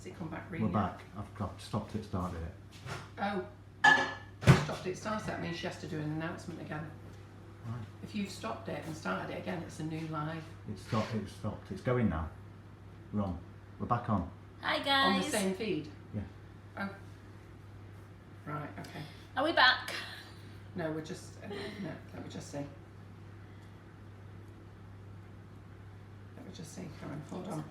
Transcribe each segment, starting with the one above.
it come back green? We're back. I've stopped it, started it. Oh, stopped it, started it. That means she has to do an announcement again. Right. If you've stopped it and started it again, it's a new live. It's stopped. It's stopped. It's going now. We're on. We're back on. Hi guys. On the same feed? Yeah. Oh. Right, okay. Are we back? No, we're just, no, let me just see. Let me just see, Karen, hold on.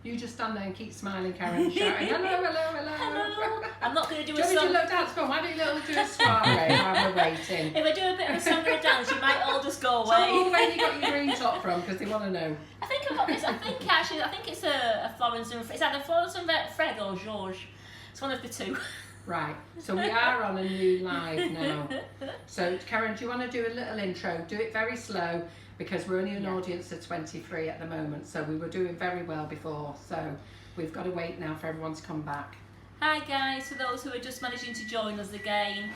You just stand there and keep smiling, Karen, shouting, hello, hello, hello. Hello. I'm not going to do a Do you want song. to do a little dance? Go on, why don't you do a soiree while we're waiting? If I do a bit of a song and a dance, you might all just go Tell them all away. where you got your green top from, because they want to know. I think I've got this. I think it's a Florence and Fred. It's either Florence and Fred or Georges. It's one of the two. Right, so we are on a new live now. So Karen, do you want to do a little intro? Do it very slow, because we're only an audience of 23 at the moment, so we were doing very well before, so we've got to wait now for everyone to come back. Hi guys, for those who are just managing to join us again.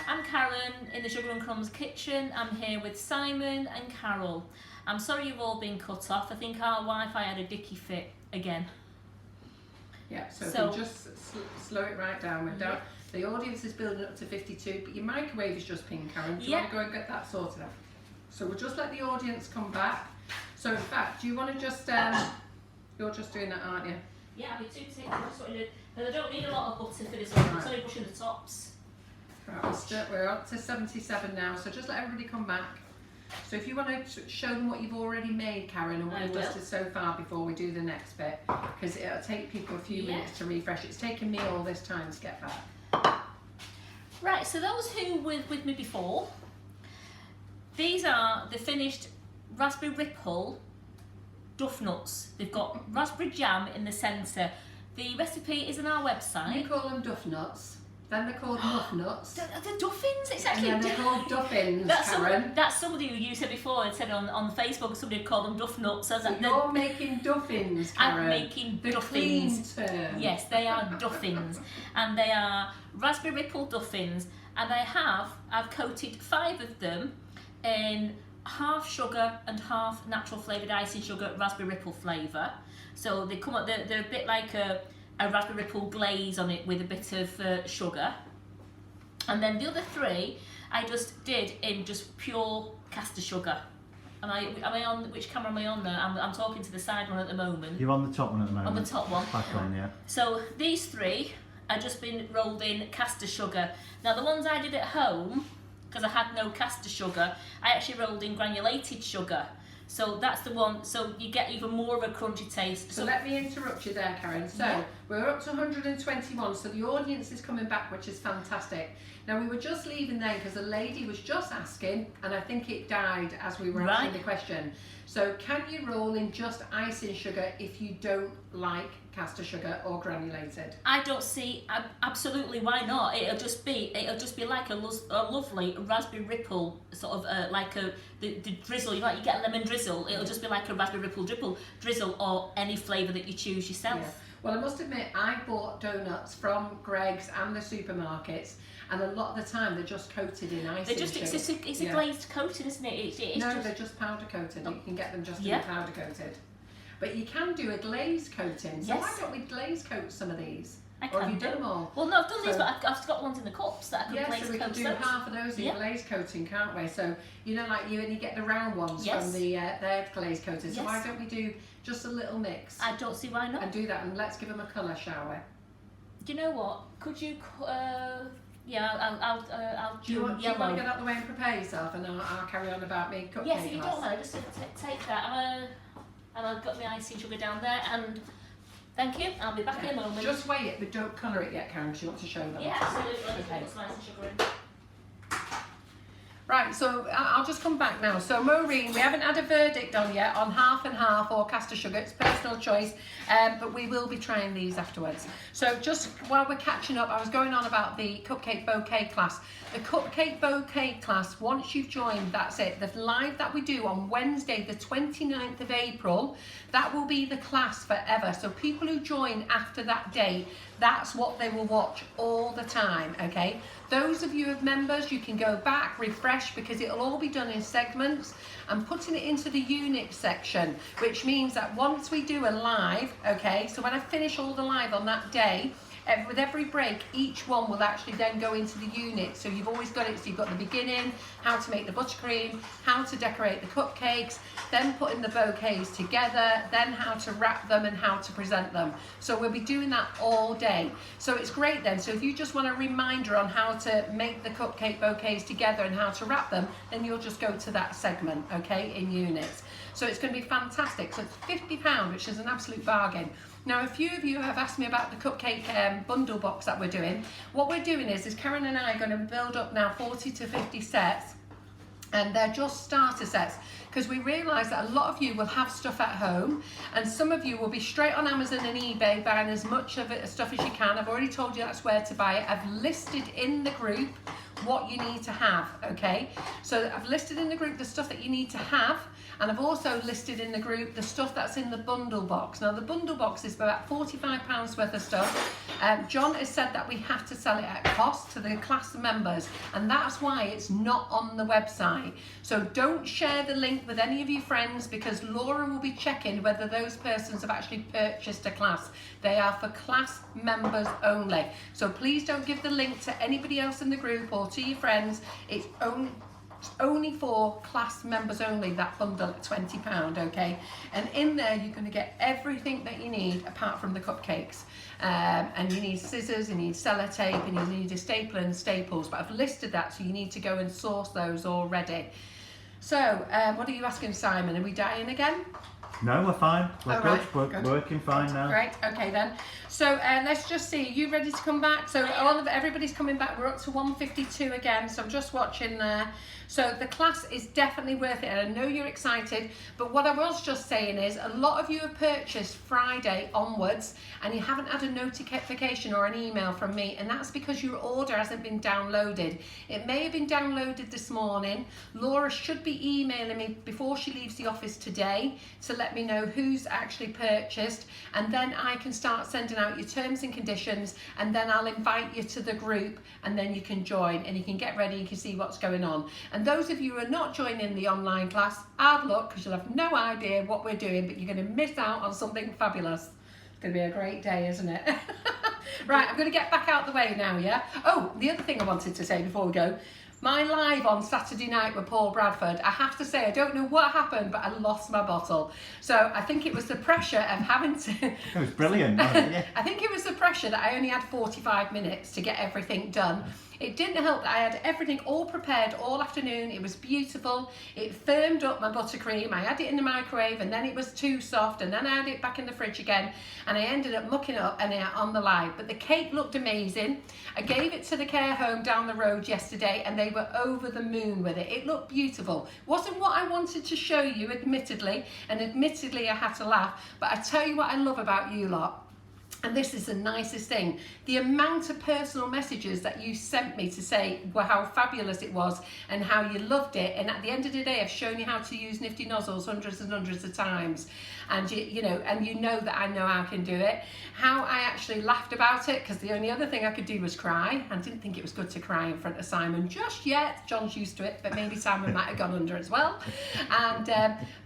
I'm Karen in the Sugar and Crumbs kitchen. I'm here with Simon and Carol. I'm sorry you've all been cut off. I think our Wi-Fi had a dicky fit again. Yeah, so if you just slow it right down. We're down. The audience is building up to 52, but your microwave is just pinged, Karen. Do you want to go and get that sorted out? So we'll just let the audience come back. So in fact, do you want to just, you're just doing that, aren't you? Yeah, I'll be too sick. I just wanted to, but I don't need a lot of butter for this one. I'm only pushing the tops. Right, we're up to 77 now, so just let everybody come back. So if you want to show them what you've already made, Karen, and what you've dusted so far before we do the next bit, because it'll take people a few minutes to refresh. It's taken me all this time to get back. Right, so those who were with me before, these are the finished raspberry ripple Duffnuts. They've got raspberry jam in the centre. The recipe is on our website. You call them Duff Nuts, then they're called Muff Nuts. The Duffins, it's actually... And then they're called Duffins, Karen. That's somebody who you said before and said on Facebook, somebody had called them Duffnuts. So you're making Duffins, Karen. I'm making the Duffins. Clean term. Yes, they are Duffins. And they are raspberry ripple Duffins. And I've coated 5 of them in half sugar and half natural flavoured icing sugar raspberry ripple flavour. So they come up, they're a bit like a raspberry ripple glaze on it with a bit of sugar. And then the other 3 I just did in just pure caster sugar. Am I on, which camera am I on there? I'm talking to the side one at the moment. You're on the top one at the moment. On the top one. Back on, yeah. So these 3 are just been rolled in caster sugar. Now the ones I did at home, because I had no caster sugar, I actually rolled in granulated sugar. So that's the one, so you get even more of a crunchy taste. So let me interrupt you there, Karen. So we're up to 121, so the audience is coming back, which is fantastic. Now we were just leaving then because a lady was just asking, and I think it died as we were answering the question. So can you roll in just icing sugar if you don't like caster sugar or granulated? I don't see absolutely why not. It'll just be like a lovely raspberry ripple sort of like the drizzle. You get a lemon drizzle. It'll just be like a raspberry ripple drizzle or any flavour that you choose yourself. Yeah. Well, I must admit, I bought donuts from Greggs and the supermarkets, and a lot of the time they're just coated in icing sugar. It's a glazed coating, isn't it? They're just powder coated. You can get them just in powder coated. But you can do a glaze coating. So why don't we glaze coat some of these? Or have you done them all? Well, no, I've done these, but I've got ones in the cups that I can glaze coat. So we can do half of those in glaze coating, can't we? So, like and you get the round ones from their glaze coating. So why don't we do just a little mix? I don't see why not. And do that, and let's give them a colour, shall we? Do you know what? Could you... I'll do you want to get out of the way and prepare yourself, and I'll carry on about me cupcake? Yes, if you don't mind, just take that. And I've got my icing sugar down there, and thank you. I'll be back in a moment. Just weigh it, but don't colour it yet, Karen, because you want to show them. Yeah, absolutely. Okay. Put some icing sugar in. Right, so I'll just come back now. So Maureen, we haven't had a verdict on yet on half and half or caster sugar. It's personal choice, but we will be trying these afterwards. So just while we're catching up, I was going on about the Cupcake Bouquet class. The Cupcake Bouquet class, once you've joined, that's it. The live that we do on Wednesday, the 29th of April, that will be the class forever. So people who join after that date, that's what they will watch all the time, okay? Those of you who are members, you can go back, refresh, because it'll all be done in segments and putting it into the unit section, which means that once we do a live, okay, so when I finish all the live on that day, with every break, each one will actually then go into the unit. So you've always got it, so you've got the beginning, how to make the buttercream, how to decorate the cupcakes, then putting the bouquets together, then how to wrap them and how to present them. So we'll be doing that all day. So it's great then. So if you just want a reminder on how to make the cupcake bouquets together and how to wrap them, then you'll just go to that segment, okay, in units. So it's going to be fantastic. So it's £50, which is an absolute bargain. Now, a few of you have asked me about the cupcake bundle box that we're doing. What we're doing is Karen and I are going to build up now 40 to 50 sets, and they're just starter sets, because we realise that a lot of you will have stuff at home, and some of you will be straight on Amazon and eBay buying as much of it stuff as you can. I've already told you that's where to buy it. I've listed in the group what you need to have, okay? So I've listed in the group the stuff that you need to have, and I've also listed in the group the stuff that's in the bundle box. Now, the bundle box is about £45 worth of stuff. John has said that we have to sell it at cost to the class members, and that's why it's not on the website. So don't share the link with any of your friends, because Laura will be checking whether those persons have actually purchased a class. They are for class members only. So please don't give the link to anybody else in the group or to your friends. It's only for class members only, that bundle at £20, okay? And in there you're going to get everything that you need apart from the cupcakes. And you need scissors, you need sellotape, and you need a stapler and staples, but I've listed that, so you need to go and source those already. So what are you asking, Simon? Are we dying again? No, we're fine. We're good. Right, We're good. working fine now. Great, okay then. So let's just see, are you ready to come back? So everybody's coming back. We're up to 152 again, so I'm just watching there. So the class is definitely worth it, and I know you're excited, but what I was just saying is a lot of you have purchased Friday onwards and you haven't had a notification or an email from me, and that's because your order hasn't been downloaded. It may have been downloaded this morning. Laura should be emailing me before she leaves the office today to let me know who's actually purchased, and then I can start sending out your terms and conditions, and then I'll invite you to the group, and then you can join and you can get ready, you can see what's going on. And those of you who are not joining the online class, hard luck, because you'll have no idea what we're doing, but you're going to miss out on something fabulous. It's going to be a great day, isn't it? Right, I'm going to get back out the way now, yeah? Oh, the other thing I wanted to say before we go, my live on Saturday night with Paul Bradford, I have to say, I don't know what happened, but I lost my bottle. So I think it was the pressure of having to... It was brilliant, wasn't it? I think it was the pressure that I only had 45 minutes to get everything done. It didn't help that I had everything all prepared all afternoon. It was beautiful. It firmed up my buttercream. I had it in the microwave, and then it was too soft, and then I had it back in the fridge again, and I ended up mucking up and on the live. But the cake looked amazing. I gave it to the care home down the road yesterday, and they were over the moon with it. It looked beautiful. Wasn't what I wanted to show you, admittedly, and admittedly I had to laugh, but I tell you what I love about you lot. And this is the nicest thing, the amount of personal messages that you sent me to say how fabulous it was and how you loved it. And at the end of the day, I've shown you how to use nifty nozzles hundreds and hundreds of times. And you know that I know I can do it. How I actually laughed about it, because the only other thing I could do was cry. I didn't think it was good to cry in front of Simon just yet. John's used to it, but maybe Simon might have gone under as well. And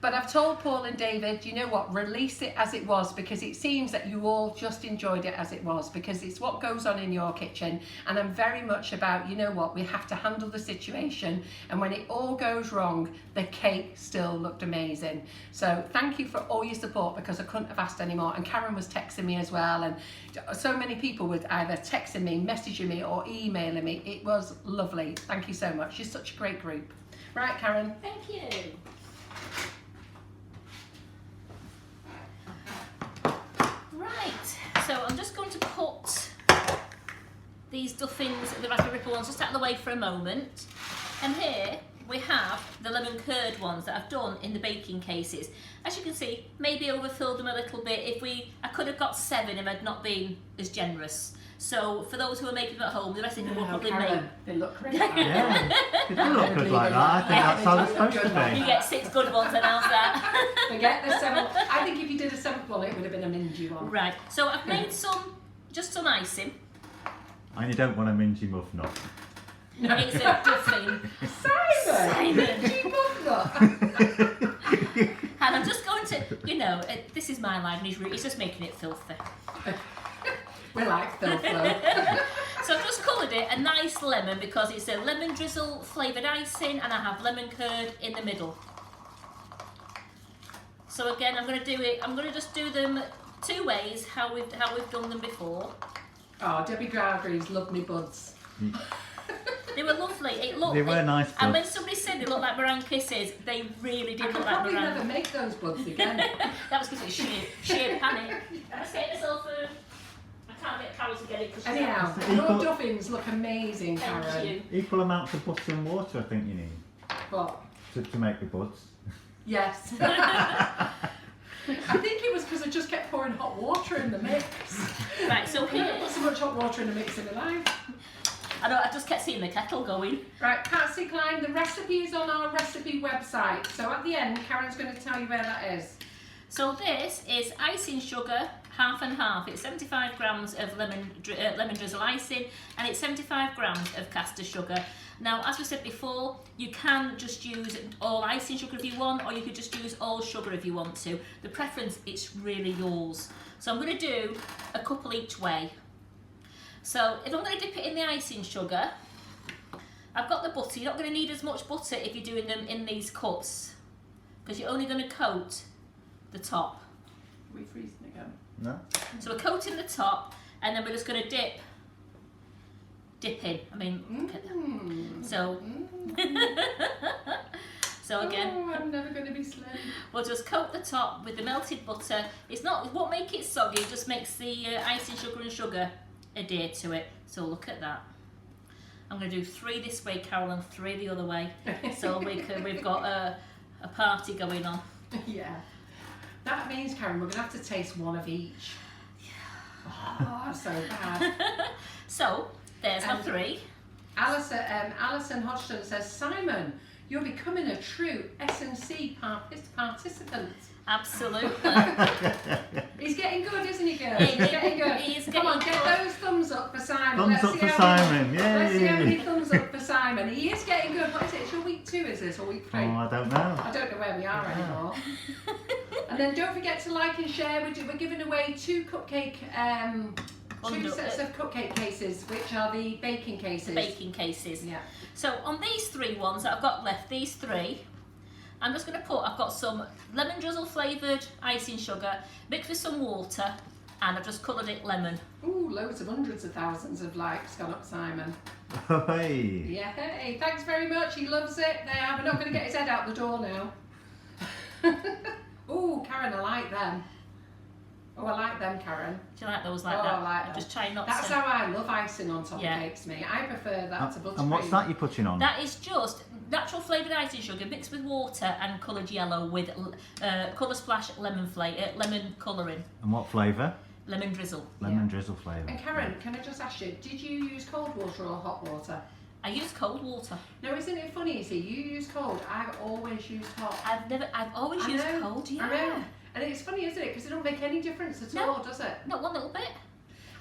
but I've told Paul and David, you know what, release it as it was, because it seems that you all just enjoyed it as it was, because it's what goes on in your kitchen. And I'm very much about, you know what, we have to handle the situation, and when it all goes wrong, the cake still looked amazing. So thank you for all your support, because I couldn't have asked any more. And Karen was texting me as well, and so many people would either texting me, messaging me, or emailing me. It was lovely. Thank you so much. You're such a great group. Right, Karen? Thank you. Right, so I'm just going to put these Duffins, the raspberry ripple ones, just out of the way for a moment. And here we have the lemon curd ones that I've done in the baking cases. As you can see, maybe overfilled them a little bit. I could have got 7 if I'd not been as generous. So for those who are making them at home, the rest of them will probably make. They look great. Yeah, it do look good like that. I think that's how it's supposed to You be. get 6 good ones, and how's that? Forget the 7th. I think if you did a 7th one, it would have been a mingy one. Right, so I've made just some icing. And you don't want a mingy muffin up. No. It's a Duffin. Simon! Gee, Doughnut. And I'm just going to, this is my life, and he's just making it filthy. We like filth though. So I've just coloured it a nice lemon because it's a lemon drizzle flavoured icing, and I have lemon curd in the middle. So again, I'm going to just do them 2 ways, how we've done them before. Oh, Debbie Gargreaves loved me buds. They were lovely. They were nice And when buds. somebody said they looked like meringue kisses, they really did I could look like probably meringue. never make those buds again. That was because it's sheer panic. I was getting myself I can't get Carol to get it because she's Anyhow, It's your equal- Duffins look amazing, Karen. Thank you. Equal amounts of butter and water, I think you need But to make the buds. yes. I think it was because I just kept pouring hot water in the mix. Right, so I never here, put so much hot water in the mix in my life. I just kept seeing the kettle going. Right, Patsy Klein, the recipe is on our recipe website. So at the end, Karen's going to tell you where that is. So this is icing sugar, half and half. It's 75 grams of lemon drizzle icing, and it's 75 grams of caster sugar. Now, as we said before, you can just use all icing sugar if you want, or you could just use all sugar if you want to. The preference, it's really yours. So I'm going to do a couple each way. So if I'm going to dip it in the icing sugar, I've got the butter. You're not going to need as much butter if you're doing them in these cups, because you're only going to coat the top. Are we freezing again? No? So we're coating the top, and then we're just going to dip in. I mean, look at that. So, so again, Oh, I'm never going to be slim. we'll just coat the top with the melted butter. It won't make it soggy, it just makes the icing sugar and sugar adhere to it. So look at that. I'm going to do 3 this way, Carol, and 3 the other way. So we've got a party going on. Yeah. That means, Karen, we're going to have to taste one of each. Oh, so bad. So there's my And- 3. Alison Hodgson says, Simon, you're becoming a true S&C participant. Absolutely. He's getting good, isn't he, girls? He- He's getting good. he is Come on, getting get good. those thumbs up for Simon. Thumbs Let's up see for how Simon, many- Let's see how many yay! thumbs up for Simon. He is getting good. What is it? It's your week 2, is this, or week 3? Oh, I don't know. I don't know where we are anymore. And then don't forget to like and share. We're giving away 2 cupcake, 2 sets of cupcake cases, which are the baking cases. Baking cases. Yeah. So on these 3 ones that I've got left, these 3, I'm just going to I've got some lemon drizzle flavoured icing sugar mixed with some water, and I've just coloured it lemon. Ooh, loads of hundreds of thousands of likes gone up Simon. Hey! Yeah, hey, thanks very much. He loves it. There, we're not going to get his head out the door now. Ooh, Karen, I like them. Oh, I like them, Karen. Do you like those like Oh, that? I like I'm them. just trying not That's to. how I love icing on top Yeah. of cakes, me. I prefer that to buttercream. And what's that you're putting on? That is just natural flavoured icing sugar mixed with water and coloured yellow with colour splash lemon colouring, And what flavour? lemon drizzle. Lemon drizzle flavour. And Karen, can I just ask you, did you use cold water or hot water? I use cold water. No, isn't it funny? You see, you use cold. I've always used hot. I've always I used know, cold. Yeah. I know. And it's funny, isn't it? Because it don't make any difference at No. all, does it? Not one little bit.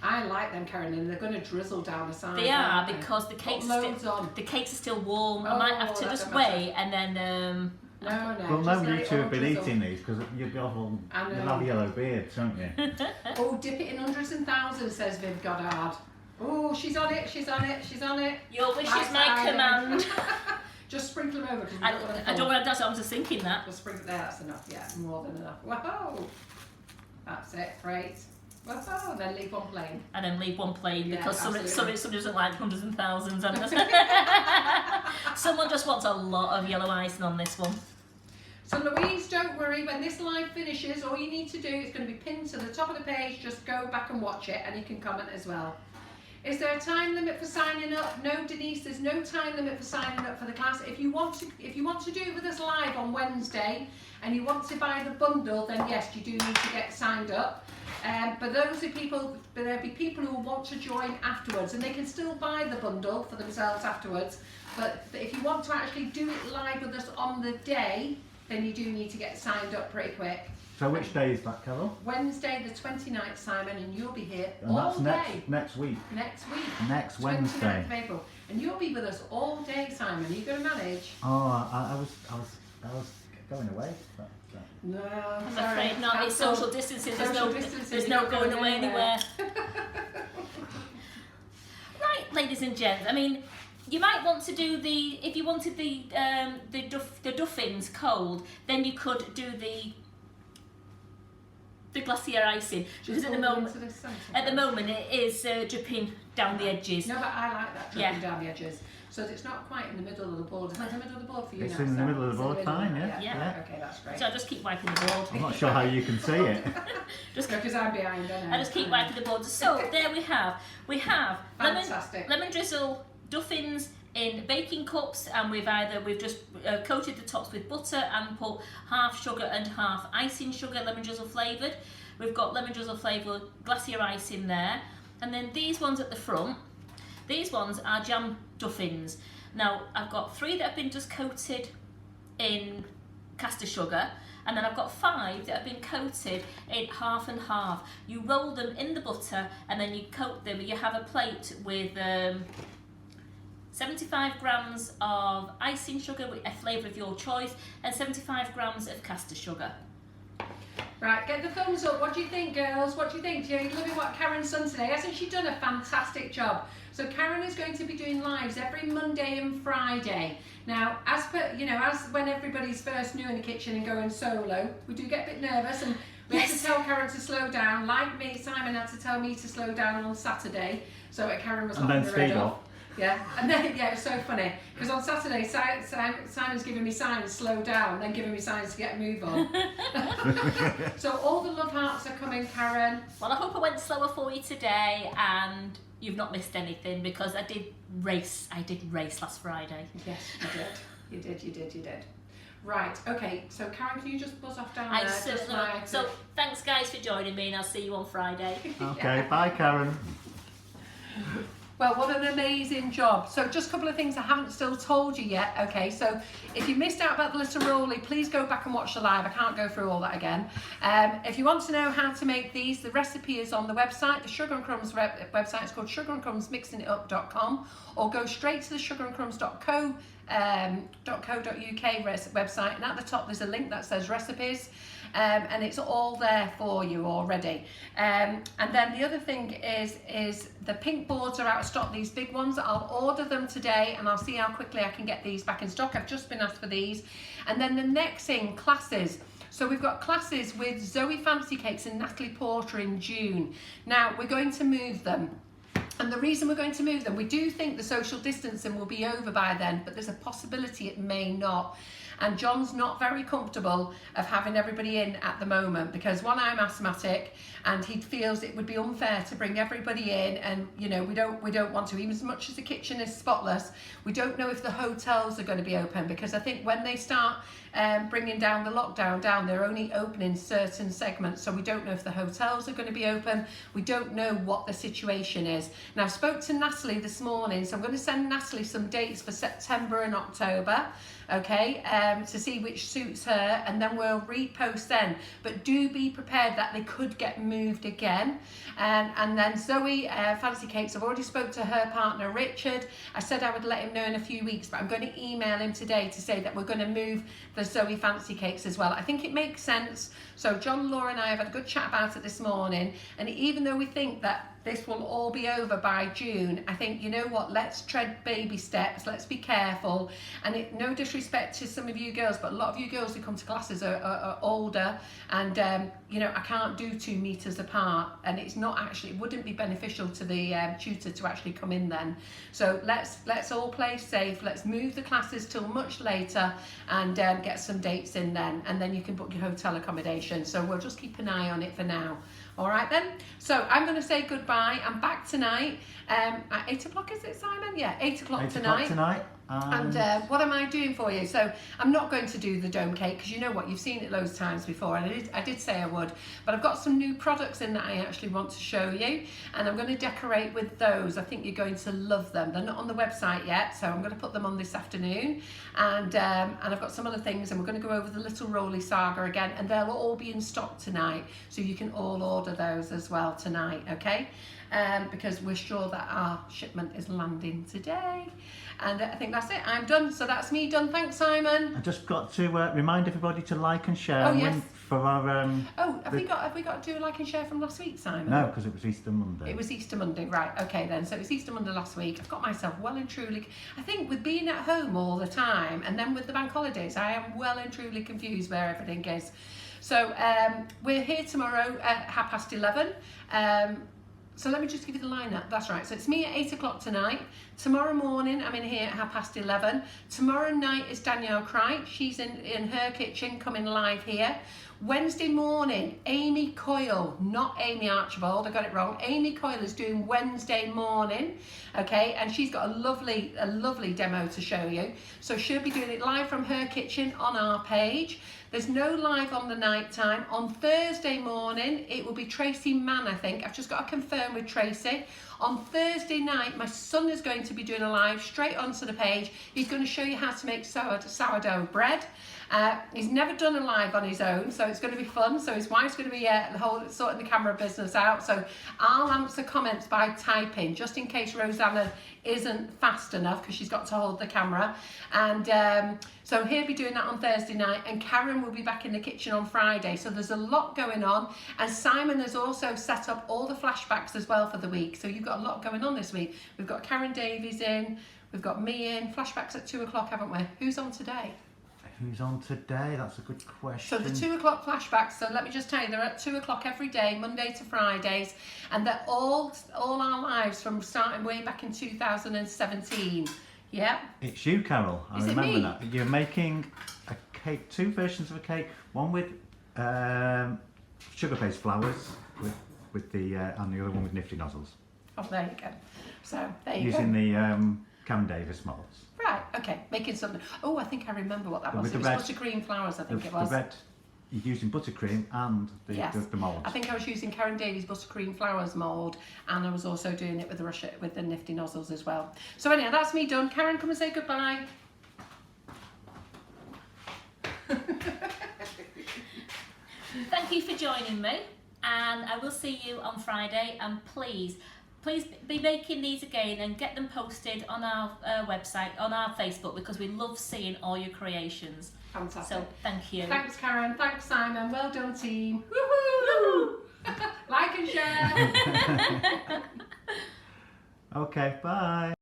I like them, Karen, and they're going to drizzle down the side. They are, aren't they? because the Put cakes loads on. the cakes are still warm. I Oh, might have to that just don't matter. wait and then No, no. Well, just no, let you it 2 all have been drizzle. eating these because you'll I know. have yellow beards, won't you? Oh, dip it in hundreds and thousands, says Viv Goddard. Oh, she's on it, she's on it, she's on it. Your wish Nice is my Simon. command. Just sprinkle them over. 'Cause we've I got one don't full. want to. That's what I was just thinking that. Just sprinkle there, that's enough, yeah, more than enough. Whoa! That's it, great. Whoa, then leave one plain. And then leave one plain Yeah, because somebody absolutely. doesn't like hundreds and thousands. And someone just wants a lot of yellow icing on this one. So Louise, don't worry, when this live finishes, all you need to do is going to be pinned to the top of the page, just go back and watch it and you can comment as well. Is there a time limit for signing up? No, Denise, there's no time limit for signing up for the class. If you want to do it with us live on Wednesday and you want to buy the bundle, then yes, you do need to get signed up. But there'll be people who will want to join afterwards, and they can still buy the bundle for themselves afterwards. But if you want to actually do it live with us on the day, then you do need to get signed up pretty quick. So which day is that, Carol? Wednesday the 29th, Simon, and you'll be here And all that's day. next week. Next week. Next 29th Wednesday. of April. And you'll be with us all day, Simon. Are you going to manage? Oh, I was going away. No, I'm sorry. afraid not. It's social distancing. There's no going away anywhere. Right, ladies and gents. I mean, you might want to do if you wanted the Duffins cold, then you could do the glacier icing, because at the moment it is dripping down the edges. No, but I like that dripping down the edges. So it's not quite in the middle of the board. Is that in the middle of the board for you? It's now, in the middle of the board, fine, Yeah. Okay, that's great. So I just keep wiping the board. I'm not sure how you can see it. Just because I'm behind, don't I? I just keep wiping the board. So there we have Fantastic. lemon drizzle Duffins in baking cups, and we've just coated the tops with butter and put half sugar and half icing sugar, lemon drizzle flavoured. We've got lemon drizzle flavoured glacier ice in there, and then these ones at the front. These ones are jam Duffins. Now I've got 3 that have been just coated in caster sugar, and then I've got 5 that have been coated in half and half. You roll them in the butter and then you coat them. You have a plate with 75 grams of icing sugar with a flavour of your choice and 75 grams of caster sugar. Right, get the thumbs up. What do you think, girls? What do you think? Do you love what Karen's done today? Hasn't she done a fantastic job? So Karen is going to be doing lives every Monday and Friday. Now, as when everybody's first new in the kitchen and going solo, we do get a bit nervous, and we have to tell Karen to slow down. Like me, Simon had to tell me to slow down on Saturday, so Karen was holding her head off. Yeah, and then it was so funny because on Saturday Simon's giving me signs slow down, then giving me signs to get a move on. So all the love hearts are coming, Karen. Well, I hope I went slower for you today and you've not missed anything, because I did race last Friday. Yes, you did. Right, okay, so Karen, can you just buzz off down there? So thanks guys for joining me, and I'll see you on Friday. Okay, bye Karen. Well, what an amazing job. So just a couple of things I haven't still told you yet. Okay, so if you missed out about the little rolly, please go back and watch the live. I can't go through all that again. If you want to know how to make these, the recipe is on the website, the Sugar and Crumbs website. It's called sugarandcrumbsmixingitup.com, or go straight to the sugarandcrumbs.co.uk website, and at the top there's a link that says recipes. And it's all there for you already. And then the other thing is the pink boards are out of stock, these big ones. I'll order them today and I'll see how quickly I can get these back in stock. I've just been asked for these. And then the next thing, classes. So we've got classes with Zoe Fancy Cakes and Natalie Porter in June. Now we're going to move them. And the reason we're going to move them, we do think the social distancing will be over by then, but there's a possibility it may not. And John's not very comfortable of having everybody in at the moment, because one, I'm asthmatic, and he feels it would be unfair to bring everybody in, and we don't want to, even as much as the kitchen is spotless. We don't know if the hotels are going to be open, because I think when they start bringing down the lockdown down, they're only opening certain segments, so we don't know if the hotels are going to be open. We don't know what the situation is. Now I spoke to Natalie this morning, so I'm going to send Natalie some dates for September and October, okay, to see which suits her, and then we'll repost then. But do be prepared that they could get moved again. And then Zoe Fancy Cakes, I've already spoke to her partner Richard. I said I would let him know in a few weeks, but I'm going to email him today to say that we're going to move the Zoe Fancy Cakes as well. I think it makes sense. So John, Laura and I have had a good chat about it this morning, and even though we think that this will all be over by June, I think, you know what, let's tread baby steps, let's be careful. And no disrespect to some of you girls, but a lot of you girls who come to classes are older, and I can't do 2 meters apart, and it's not actually, it wouldn't be beneficial to the tutor to actually come in then. So let's all play safe, let's move the classes till much later, and get some dates in then, and then you can book your hotel accommodation. So we'll just keep an eye on it for now. All right then, so I'm going to say goodbye. I'm back tonight at 8 o'clock, is it, Simon? Yeah, 8 o'clock tonight. And what am I doing for you? So I'm not going to do the dome cake because you know what, you've seen it loads of times before, and I did say I would, but I've got some new products in that I actually want to show you, and I'm going to decorate with those. I think you're going to love them. They're not on the website yet, so I'm going to put them on this afternoon, and I've got some other things, and we're going to go over the Little Roly Saga again, and they'll all be in stock tonight, so you can all order those as well tonight, okay? Because we're sure that our shipment is landing today. And I think that's it. I'm done. So that's me done. Thanks, Simon. I just got to remind everybody to like and share. Oh, yes. For our. Have we got to do a like and share from last week, Simon? No, because it was Easter Monday. It was Easter Monday, right? Okay then. So it was Easter Monday last week. I've got myself well and truly. I think with being at home all the time, and then with the bank holidays, I am well and truly confused where everything is. So we're here tomorrow at 11:30. So let me just give you the lineup. That's right. So it's me at 8 o'clock tonight. Tomorrow morning, I'm in here at 11:30. Tomorrow night is Danielle Cright. She's in her kitchen, coming live here. Wednesday morning, Amy Coyle, not Amy Archibald. I got it wrong. Amy Coyle is doing Wednesday morning, okay, and she's got a lovely demo to show you. So she'll be doing it live from her kitchen on our page. There's no live on the night time. On Thursday morning, it will be Tracy Mann, I think. I've just got to confirm with Tracy. On Thursday night, my son is going to be doing a live straight onto the page. He's going to show you how to make sourdough bread. He's never done a live on his own, so it's going to be fun. So his wife's going to be sorting the camera business out. So I'll answer comments by typing, just in case Rosanna isn't fast enough, because she's got to hold the camera. And so he'll be doing that on Thursday night, and Karen will be back in the kitchen on Friday. So there's a lot going on, and Simon has also set up all the flashbacks as well for the week. So you've got a lot going on this week. We've got Karen Davies in, we've got me in, flashbacks at 2 o'clock, haven't we? Who's on today? Who's on today? That's a good question. So the 2 o'clock flashbacks, so let me just tell you, they're at 2 o'clock every day, Monday to Fridays, and they're all our lives from starting way back in 2017. Yeah. It's you, Carol. I Is it remember me? that. You're making a cake, 2 versions of a cake. One with sugar-based flowers, with the and the other one with nifty nozzles. Oh, there you go. So there you Using go. the Cam Davis molds. Right. Okay. Making something. Oh, I think I remember what that was. With It the was red- buttercream flowers. I think it was. The red, you're using buttercream and Yes. the molds. I think I was using Karen Davies buttercream flowers mould, and I was also doing it with the nifty nozzles as well. So anyhow, that's me done. Karen, come and say goodbye. Thank you for joining me, and I will see you on Friday. And please be making these again and get them posted on our website, on our Facebook, because we love seeing all your creations. Fantastic. So thank you. Thanks, Karen. Thanks, Simon. Well done, team. Woohoo! Like and share. Okay, bye.